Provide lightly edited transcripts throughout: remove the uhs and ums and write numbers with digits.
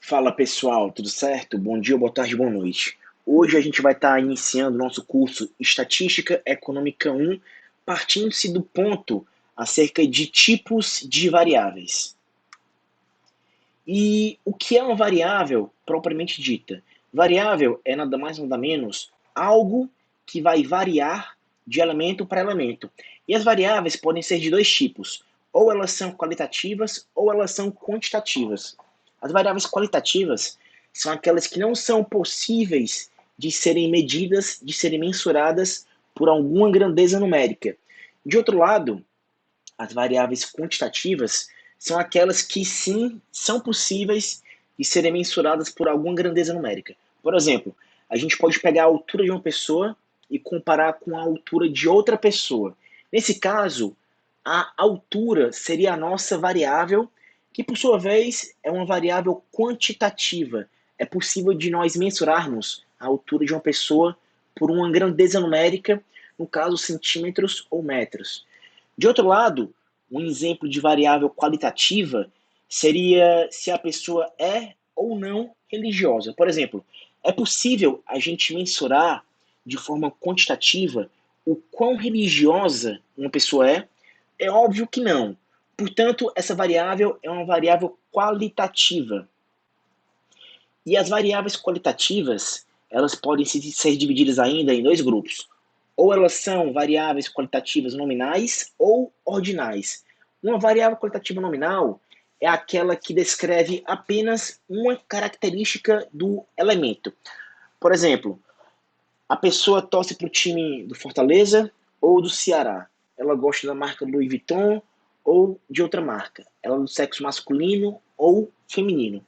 Fala pessoal, tudo certo? Bom dia, boa tarde, boa noite. Hoje a gente vai estar iniciando o nosso curso Estatística Econômica 1, partindo-se do ponto acerca de tipos de variáveis. E o que é uma variável propriamente dita? Variável é nada mais nada menos algo que vai variar de elemento para elemento. E as variáveis podem ser de dois tipos, ou elas são qualitativas ou elas são quantitativas. As variáveis qualitativas são aquelas que não são possíveis de serem medidas, de serem mensuradas por alguma grandeza numérica. De outro lado, as variáveis quantitativas são aquelas que sim são possíveis de serem mensuradas por alguma grandeza numérica. Por exemplo, a gente pode pegar a altura de uma pessoa e comparar com a altura de outra pessoa. Nesse caso, a altura seria a nossa variável, que por sua vez é uma variável quantitativa. É possível de nós mensurarmos a altura de uma pessoa por uma grandeza numérica, no caso centímetros ou metros. De outro lado, um exemplo de variável qualitativa seria se a pessoa é ou não religiosa. Por exemplo, é possível a gente mensurar de forma quantitativa o quão religiosa uma pessoa é? É óbvio que não. Portanto, essa variável é uma variável qualitativa. E as variáveis qualitativas, elas podem ser divididas ainda em dois grupos. Ou elas são variáveis qualitativas nominais ou ordinais. Uma variável qualitativa nominal é aquela que descreve apenas uma característica do elemento. Por exemplo, a pessoa torce para o time do Fortaleza ou do Ceará. Ela gosta da marca Louis Vuitton ou de outra marca. Ela é do sexo masculino ou feminino.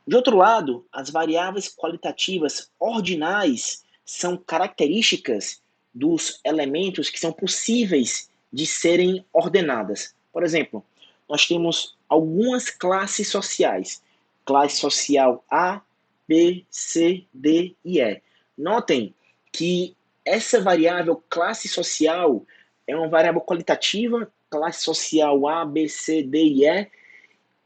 De outro lado, as variáveis qualitativas ordinais são características dos elementos que são possíveis de serem ordenadas. Por exemplo, nós temos algumas classes sociais. Classe social A, B, C, D e E. Notem que essa variável classe social é uma variável qualitativa, classe social A, B, C, D e E,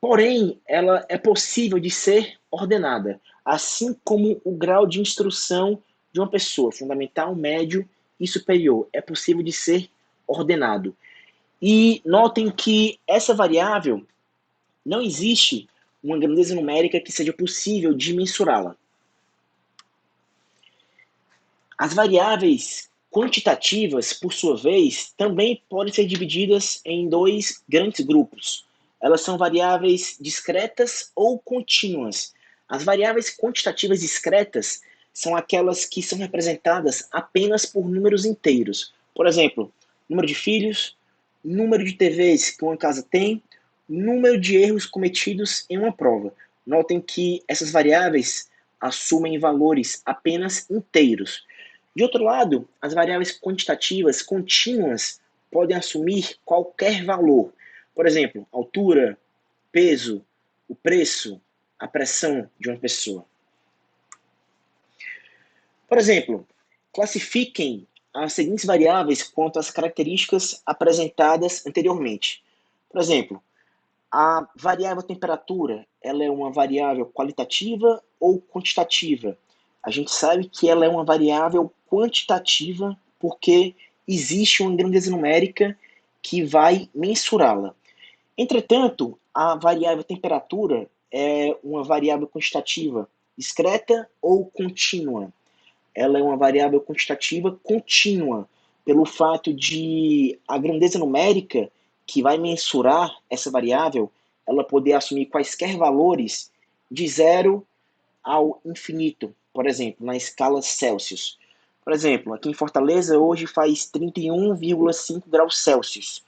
porém, ela é possível de ser ordenada, assim como o grau de instrução de uma pessoa, fundamental, médio e superior, é possível de ser ordenado. E notem que essa variável não existe uma grandeza numérica que seja possível de mensurá-la. As variáveis quantitativas, por sua vez, também podem ser divididas em dois grandes grupos. Elas são variáveis discretas ou contínuas. As variáveis quantitativas discretas são aquelas que são representadas apenas por números inteiros. Por exemplo, número de filhos, número de TVs que uma casa tem, número de erros cometidos em uma prova. Notem que essas variáveis assumem valores apenas inteiros. De outro lado, as variáveis quantitativas contínuas podem assumir qualquer valor. Por exemplo, altura, peso, o preço, a pressão de uma pessoa. Por exemplo, classifiquem as seguintes variáveis quanto às características apresentadas anteriormente. Por exemplo, a variável temperatura, ela é uma variável qualitativa ou quantitativa? A gente sabe que ela é uma variável quantitativa porque existe uma grandeza numérica que vai mensurá-la. Entretanto, a variável temperatura é uma variável quantitativa discreta ou contínua? Ela é uma variável quantitativa contínua, pelo fato de a grandeza numérica que vai mensurar essa variável, ela poder assumir quaisquer valores de zero ao infinito, por exemplo, na escala Celsius. Por exemplo, aqui em Fortaleza hoje faz 31,5 graus Celsius.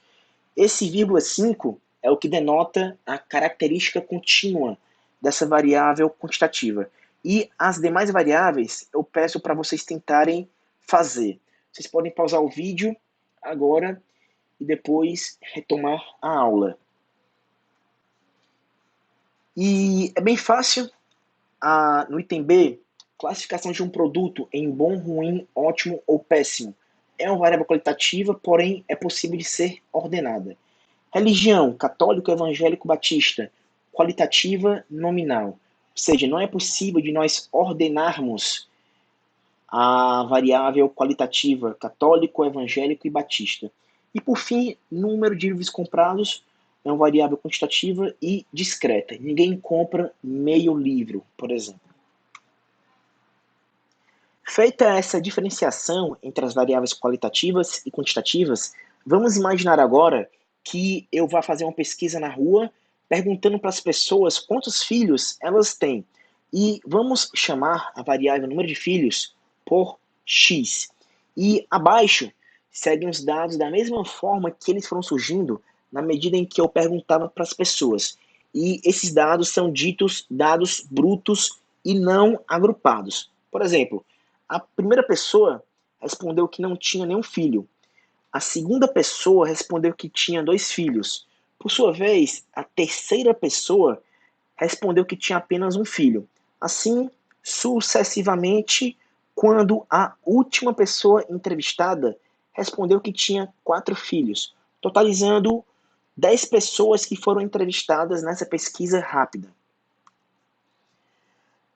Esse vírgula 5 é o que denota a característica contínua dessa variável quantitativa. E as demais variáveis eu peço para vocês tentarem fazer. Vocês podem pausar o vídeo agora e depois retomar a aula. E é bem fácil, no item B, classificação de um produto em bom, ruim, ótimo ou péssimo. É uma variável qualitativa, porém é possível de ser ordenada. Religião, católico, evangélico, batista, qualitativa, nominal. seja, não é possível de nós ordenarmos a variável qualitativa católico, evangélico e batista. E por fim, número de livros comprados é uma variável quantitativa e discreta. Ninguém compra meio livro, por exemplo. Feita essa diferenciação entre as variáveis qualitativas e quantitativas, vamos imaginar agora que eu vá fazer uma pesquisa na rua perguntando para as pessoas quantos filhos elas têm. E vamos chamar a variável número de filhos por x. E abaixo seguem os dados da mesma forma que eles foram surgindo na medida em que eu perguntava para as pessoas. E esses dados são ditos dados brutos e não agrupados. Por exemplo, a primeira pessoa respondeu que não tinha nenhum filho. A segunda pessoa respondeu que tinha 2 filhos. Por sua vez, a terceira pessoa respondeu que tinha apenas um filho. Assim, sucessivamente, quando a última pessoa entrevistada respondeu que tinha 4 filhos, totalizando 10 pessoas que foram entrevistadas nessa pesquisa rápida.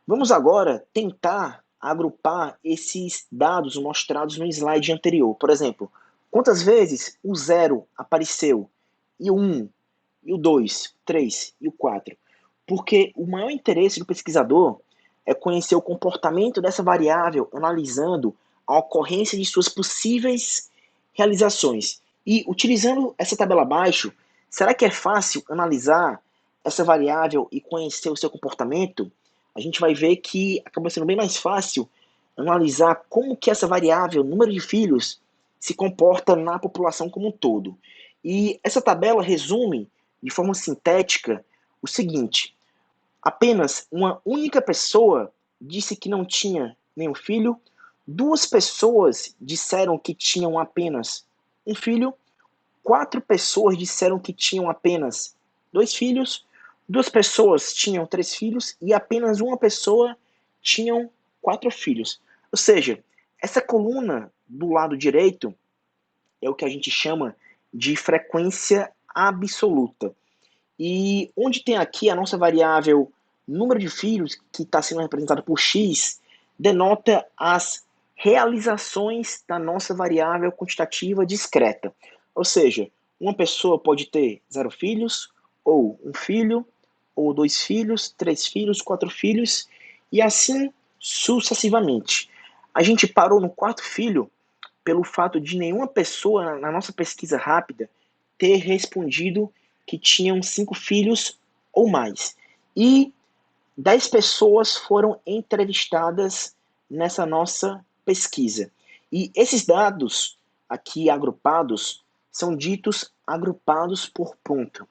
Vamos agora tentar agrupar esses dados mostrados no slide anterior. Por exemplo, quantas vezes o 0 apareceu, e o 1, e o 2, 3 e o 4? Porque o maior interesse do pesquisador é conhecer o comportamento dessa variável, analisando a ocorrência de suas possíveis realizações. E utilizando essa tabela abaixo, será que é fácil analisar essa variável e conhecer o seu comportamento? A gente vai ver que acaba sendo bem mais fácil analisar como que essa variável, número de filhos, se comporta na população como um todo. E essa tabela resume, de forma sintética, o seguinte: apenas uma única pessoa disse que não tinha nenhum filho, 2 pessoas disseram que tinham apenas um filho, 4 pessoas disseram que tinham apenas 2 filhos, 2 pessoas tinham 3 filhos e apenas uma pessoa tinham 4 filhos. Ou seja, essa coluna do lado direito é o que a gente chama de frequência absoluta. E onde tem aqui a nossa variável número de filhos, que está sendo representado por x, denota as realizações da nossa variável quantitativa discreta. Ou seja, uma pessoa pode ter 0 filhos, ou um filho, ou 2 filhos, 3 filhos, 4 filhos, e assim sucessivamente. A gente parou no 4 filho pelo fato de nenhuma pessoa na nossa pesquisa rápida ter respondido que tinham 5 filhos ou mais. E 10 pessoas foram entrevistadas nessa nossa pesquisa. E esses dados aqui agrupados são ditos agrupados por ponto.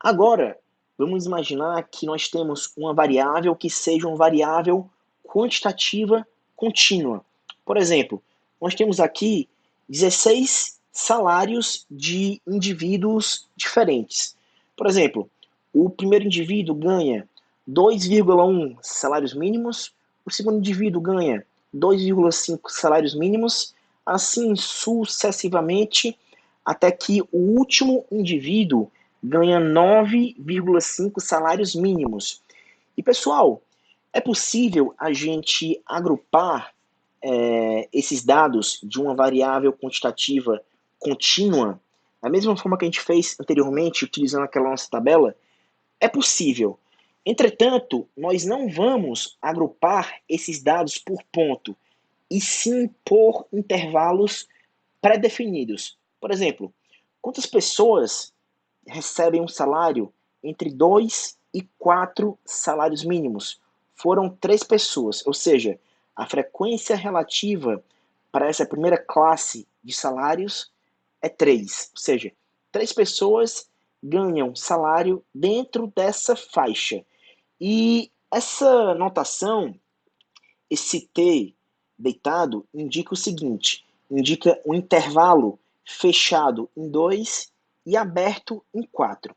Agora, vamos imaginar que nós temos uma variável que seja uma variável quantitativa contínua. Por exemplo, nós temos aqui 16 salários de indivíduos diferentes. Por exemplo, o primeiro indivíduo ganha 2,1 salários mínimos, o segundo indivíduo ganha 2,5 salários mínimos, assim sucessivamente, até que o último indivíduo ganha 9,5 salários mínimos. E pessoal, é possível a gente agrupar esses dados de uma variável quantitativa contínua, da mesma forma que a gente fez anteriormente, utilizando aquela nossa tabela? É possível. Entretanto, nós não vamos agrupar esses dados por ponto, e sim por intervalos pré-definidos. Por exemplo, quantas pessoas recebem um salário entre 2 e 4 salários mínimos? Foram 3 pessoas, ou seja, a frequência relativa para essa primeira classe de salários é 3, ou seja, 3 pessoas ganham salário dentro dessa faixa. E essa notação, esse T deitado, indica o seguinte: indica um intervalo fechado em 2 e aberto em 4.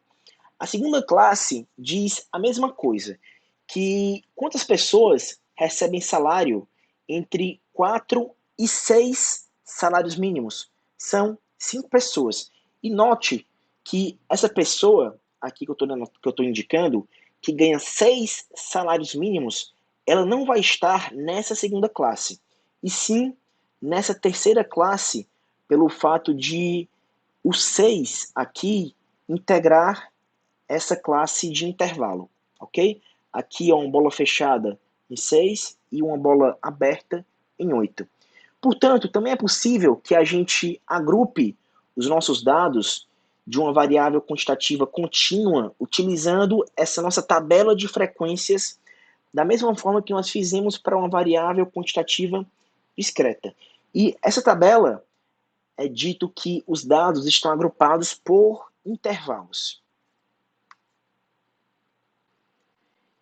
A segunda classe diz a mesma coisa, que quantas pessoas recebem salário entre 4 e 6 salários mínimos? São 5 pessoas. E note que essa pessoa aqui que eu estou indicando, que ganha 6 salários mínimos, ela não vai estar nessa segunda classe, e sim nessa terceira classe, pelo fato de o 6 aqui integrar essa classe de intervalo, ok? Aqui é uma bola fechada em 6 e uma bola aberta em 8. Portanto, também é possível que a gente agrupe os nossos dados de uma variável quantitativa contínua utilizando essa nossa tabela de frequências da mesma forma que nós fizemos para uma variável quantitativa discreta. E essa tabela é dito que os dados estão agrupados por intervalos.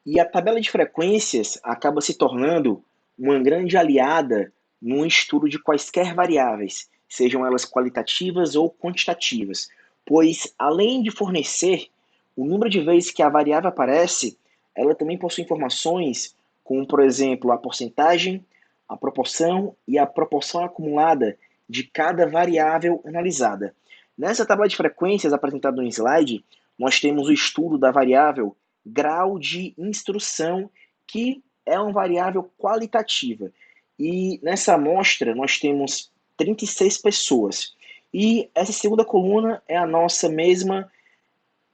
E a tabela de frequências acaba se tornando uma grande aliada no estudo de quaisquer variáveis, sejam elas qualitativas ou quantitativas, pois além de fornecer o número de vezes que a variável aparece, ela também possui informações como, por exemplo, a porcentagem, a proporção e a proporção acumulada de cada variável analisada. Nessa tabela de frequências apresentada no slide, nós temos o estudo da variável grau de instrução, que é uma variável qualitativa. E nessa amostra nós temos 36 pessoas. E essa segunda coluna é a nossa mesma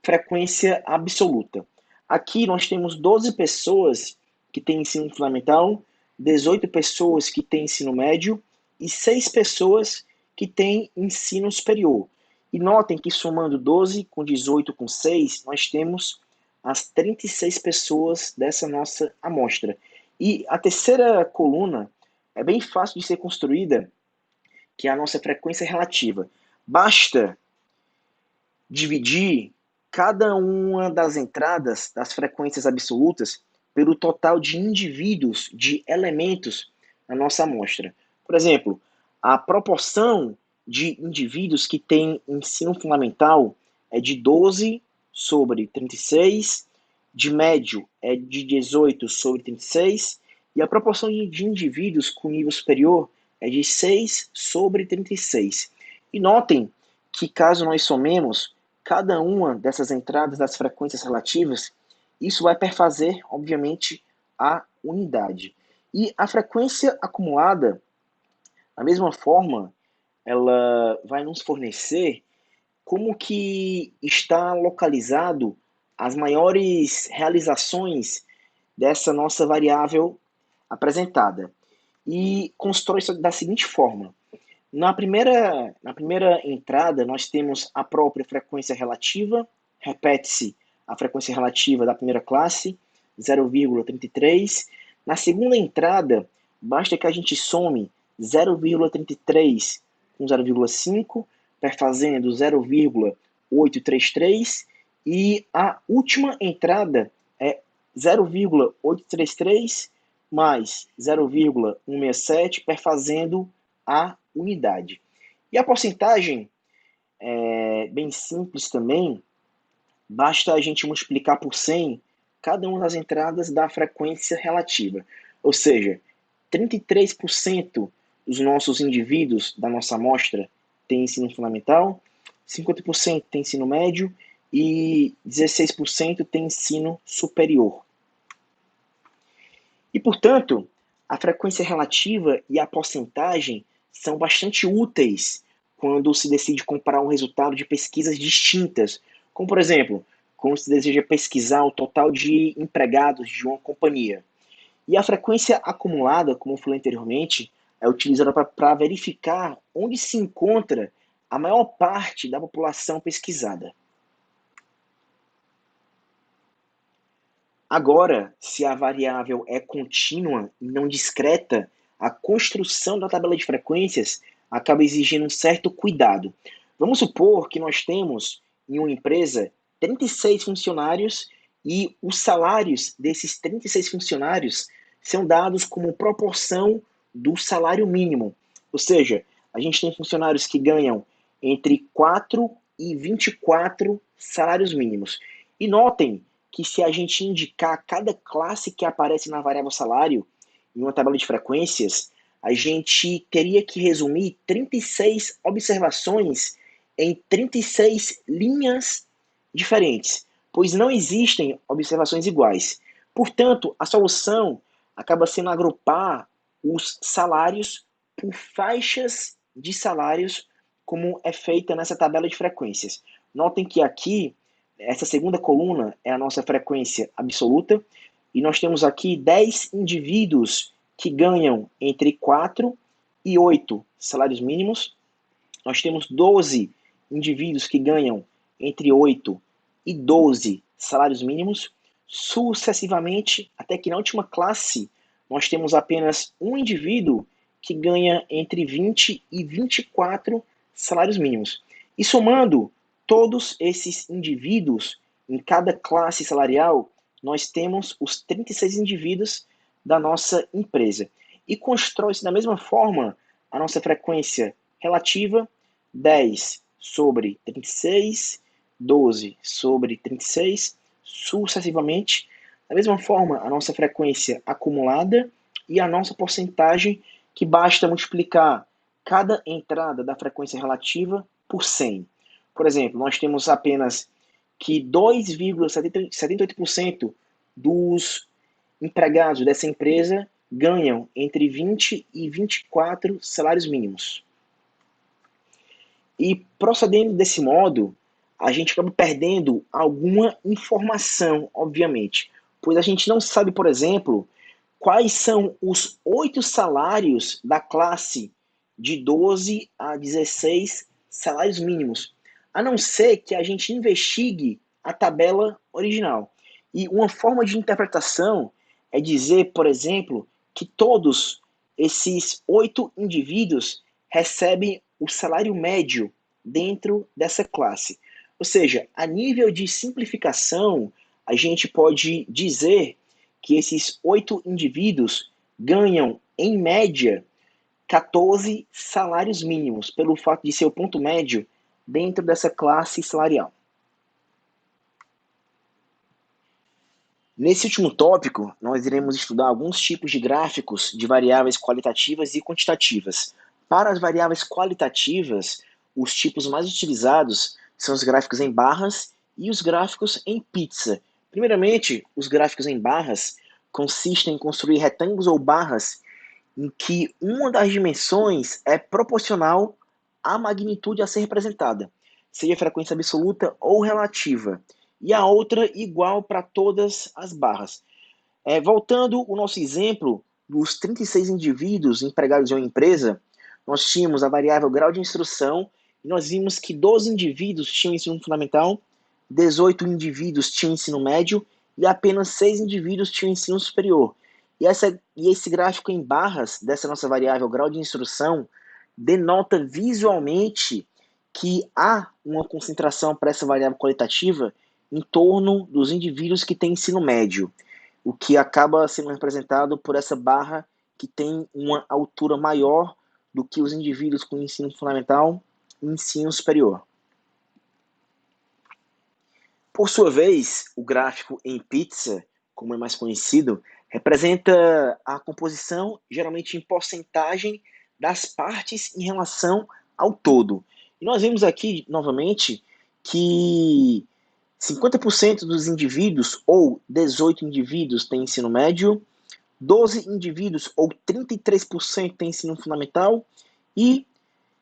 frequência absoluta. Aqui nós temos 12 pessoas que têm ensino fundamental, 18 pessoas que têm ensino médio e 6 pessoas que têm ensino superior. E notem que somando 12 com 18 com 6, nós temos as 36 pessoas dessa nossa amostra. E a terceira coluna é bem fácil de ser construída, que é a nossa frequência relativa. Basta dividir cada uma das entradas das frequências absolutas pelo total de indivíduos, de elementos na nossa amostra. Por exemplo, a proporção de indivíduos que têm ensino fundamental é de 12 sobre 36, de médio é de 18 sobre 36, e a proporção de indivíduos com nível superior é de 6 sobre 36. E notem que caso nós somemos cada uma dessas entradas das frequências relativas, isso vai perfazer, obviamente, a unidade. E a frequência acumulada, da mesma forma, ela vai nos fornecer como que está localizado as maiores realizações dessa nossa variável apresentada. E constrói isso da seguinte forma. Na primeira entrada, nós temos a própria frequência relativa, repete-se a frequência relativa da primeira classe, 0,33. Na segunda entrada, basta que a gente some 0,33 com 0,5, perfazendo 0,833, e a última entrada é 0,833 mais 0,167, perfazendo a unidade. E a porcentagem é bem simples também, basta a gente multiplicar por 100 cada uma das entradas da frequência relativa. Ou seja, 33% dos nossos indivíduos da nossa amostra têm ensino fundamental, 50% têm ensino médio e 16% têm ensino superior. E, portanto, a frequência relativa e a porcentagem são bastante úteis quando se decide comparar um resultado de pesquisas distintas, como, por exemplo, quando se deseja pesquisar o total de empregados de uma companhia. E a frequência acumulada, como eu falei anteriormente, é utilizada para verificar onde se encontra a maior parte da população pesquisada. Agora, se a variável é contínua e não discreta, a construção da tabela de frequências acaba exigindo um certo cuidado. Vamos supor que nós temos em uma empresa 36 funcionários e os salários desses 36 funcionários são dados como proporção do salário mínimo. Ou seja, a gente tem funcionários que ganham entre 4 e 24 salários mínimos. E notem que se a gente indicar cada classe que aparece na variável salário em uma tabela de frequências, a gente teria que resumir 36 observações em 36 linhas diferentes. pois não existem observações iguais. Portanto, a solução acaba sendo agrupar os salários por faixas de salários, como é feita nessa tabela de frequências. Notem que aqui, essa segunda coluna é a nossa frequência absoluta, e nós temos aqui 10 indivíduos que ganham entre 4 e 8 salários mínimos. Nós temos 12 indivíduos que ganham entre 8 e 12 salários mínimos, sucessivamente, até que na última classe nós temos apenas um indivíduo que ganha entre 20 e 24 salários mínimos. E somando todos esses indivíduos em cada classe salarial, nós temos os 36 indivíduos da nossa empresa. E constrói-se da mesma forma a nossa frequência relativa, 10 sobre 36, 12 sobre 36, sucessivamente. Da mesma forma, a nossa frequência acumulada e a nossa porcentagem, que basta multiplicar cada entrada da frequência relativa por 100. Por exemplo, nós temos apenas que 2,78% dos empregados dessa empresa ganham entre 20 e 24 salários mínimos. E procedendo desse modo, a gente acaba perdendo alguma informação, obviamente, pois a gente não sabe, por exemplo, quais são os 8 salários da classe de 12 a 16 salários mínimos, a não ser que a gente investigue a tabela original. E uma forma de interpretação é dizer, por exemplo, que todos esses 8 indivíduos recebem o salário médio dentro dessa classe. Ou seja, a nível de simplificação, a gente pode dizer que esses 8 indivíduos ganham, em média, 14 salários mínimos, pelo fato de ser o ponto médio dentro dessa classe salarial. Nesse último tópico, nós iremos estudar alguns tipos de gráficos de variáveis qualitativas e quantitativas. Para as variáveis qualitativas, os tipos mais utilizados são os gráficos em barras e os gráficos em pizza. Primeiramente, os gráficos em barras consistem em construir retângulos ou barras em que uma das dimensões é proporcional à magnitude a ser representada, seja frequência absoluta ou relativa, e a outra igual para todas as barras. Voltando ao nosso exemplo dos 36 indivíduos empregados em uma empresa, nós tínhamos a variável grau de instrução e nós vimos que 12 indivíduos tinham ensino fundamental, 18 indivíduos tinham ensino médio e apenas 6 indivíduos tinham ensino superior. E esse gráfico em barras dessa nossa variável grau de instrução denota visualmente que há uma concentração para essa variável qualitativa em torno dos indivíduos que têm ensino médio, o que acaba sendo representado por essa barra que tem uma altura maior do que os indivíduos com ensino fundamental e ensino superior. Por sua vez, o gráfico em pizza, como é mais conhecido, representa a composição, geralmente em porcentagem, das partes em relação ao todo. E nós vemos aqui, novamente, que 50% dos indivíduos, ou 18 indivíduos, têm ensino médio, 12 indivíduos, ou 33%, têm ensino fundamental, e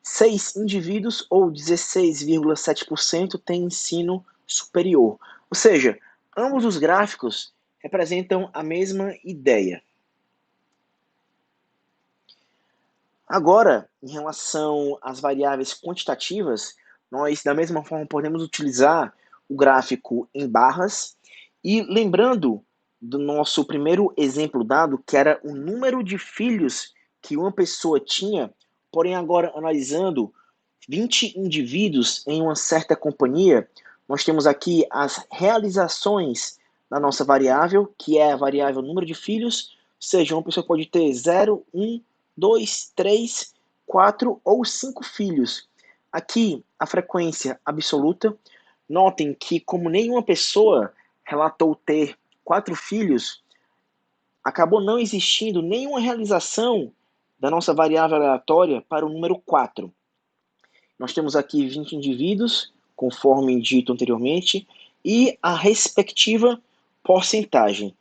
6 indivíduos, ou 16,7%, têm ensino superior. Ou seja, ambos os gráficos representam a mesma ideia. Agora, em relação às variáveis quantitativas, nós, da mesma forma, podemos utilizar o gráfico em barras e lembrando do nosso primeiro exemplo dado, que era o número de filhos que uma pessoa tinha, porém agora analisando 20 indivíduos em uma certa companhia, nós temos aqui as realizações da nossa variável, que é a variável número de filhos, ou seja, uma pessoa pode ter 0, 1, 2, 3, 4 ou 5 filhos. Aqui, a frequência absoluta. Notem que, como nenhuma pessoa relatou ter 4 filhos, acabou não existindo nenhuma realização da nossa variável aleatória para o número 4. Nós temos aqui 20 indivíduos, conforme dito anteriormente, e a respectiva porcentagem.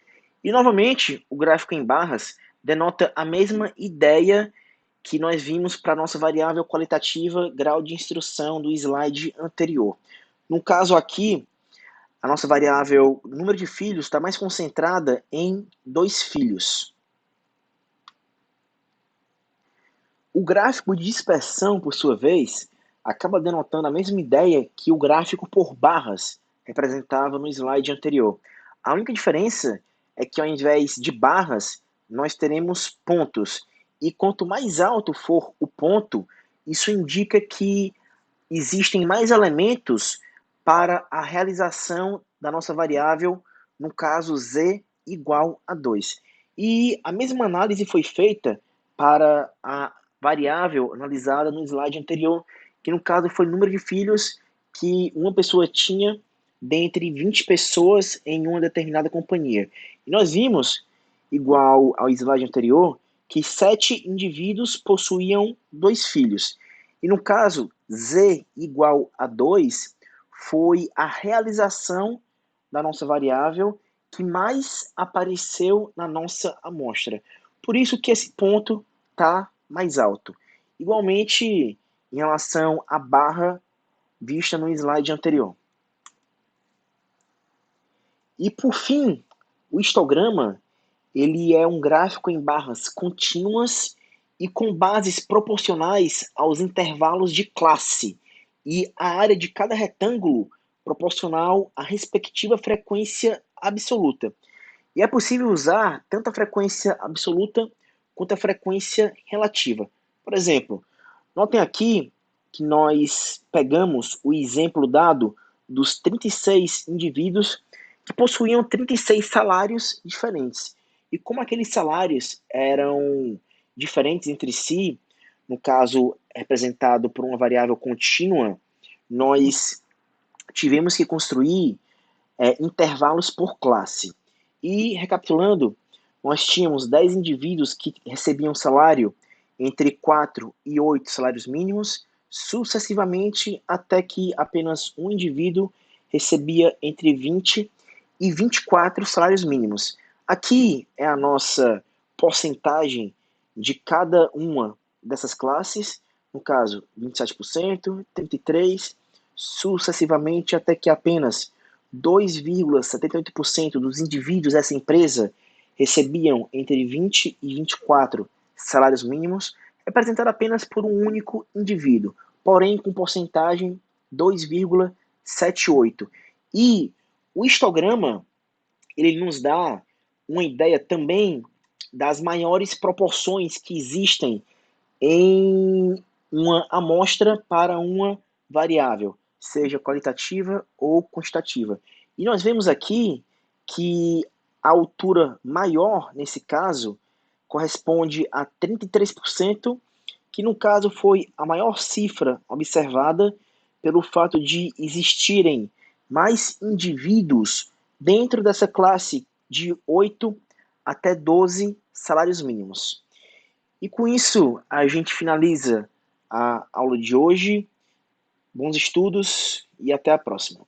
E novamente, o gráfico em barras denota a mesma ideia que nós vimos para a nossa variável qualitativa grau de instrução do slide anterior. No caso aqui, a nossa variável número de filhos está mais concentrada em 2 filhos. O gráfico de dispersão, por sua vez, acaba denotando a mesma ideia que o gráfico por barras representava no slide anterior. A única diferença é que, ao invés de barras, nós teremos pontos. E quanto mais alto for o ponto, isso indica que existem mais elementos para a realização da nossa variável, no caso z igual a 2. E a mesma análise foi feita para a variável analisada no slide anterior, que no caso foi o número de filhos que uma pessoa tinha dentre 20 pessoas em uma determinada companhia. E nós vimos, igual ao slide anterior, que 7 indivíduos possuíam 2 filhos. E no caso, z igual a 2 foi a realização da nossa variável que mais apareceu na nossa amostra. Por isso que esse ponto está mais alto. Igualmente, em relação à barra vista no slide anterior. E por fim, o histograma ele é um gráfico em barras contínuas e com bases proporcionais aos intervalos de classe e a área de cada retângulo proporcional à respectiva frequência absoluta. E é possível usar tanto a frequência absoluta quanto a frequência relativa. Por exemplo, notem aqui que nós pegamos o exemplo dado dos 36 indivíduos que possuíam 36 salários diferentes. E como aqueles salários eram diferentes entre si, no caso representado por uma variável contínua, nós tivemos que construir intervalos por classe. E, recapitulando, nós tínhamos 10 indivíduos que recebiam salário entre 4 e 8 salários mínimos, sucessivamente até que apenas um indivíduo recebia entre 20 e 24 salários mínimos. Aqui é a nossa porcentagem de cada uma dessas classes, no caso 27%, 33%, sucessivamente até que apenas 2,78% dos indivíduos dessa empresa recebiam entre 20 e 24 salários mínimos, representado apenas por um único indivíduo, porém com porcentagem 2,78. E o histograma ele nos dá uma ideia também das maiores proporções que existem em uma amostra para uma variável, seja qualitativa ou quantitativa. E nós vemos aqui que a altura maior, nesse caso, corresponde a 33%, que no caso foi a maior cifra observada pelo fato de existirem mais indivíduos dentro dessa classe de 8 até 12 salários mínimos. E com isso, a gente finaliza a aula de hoje. Bons estudos e até a próxima.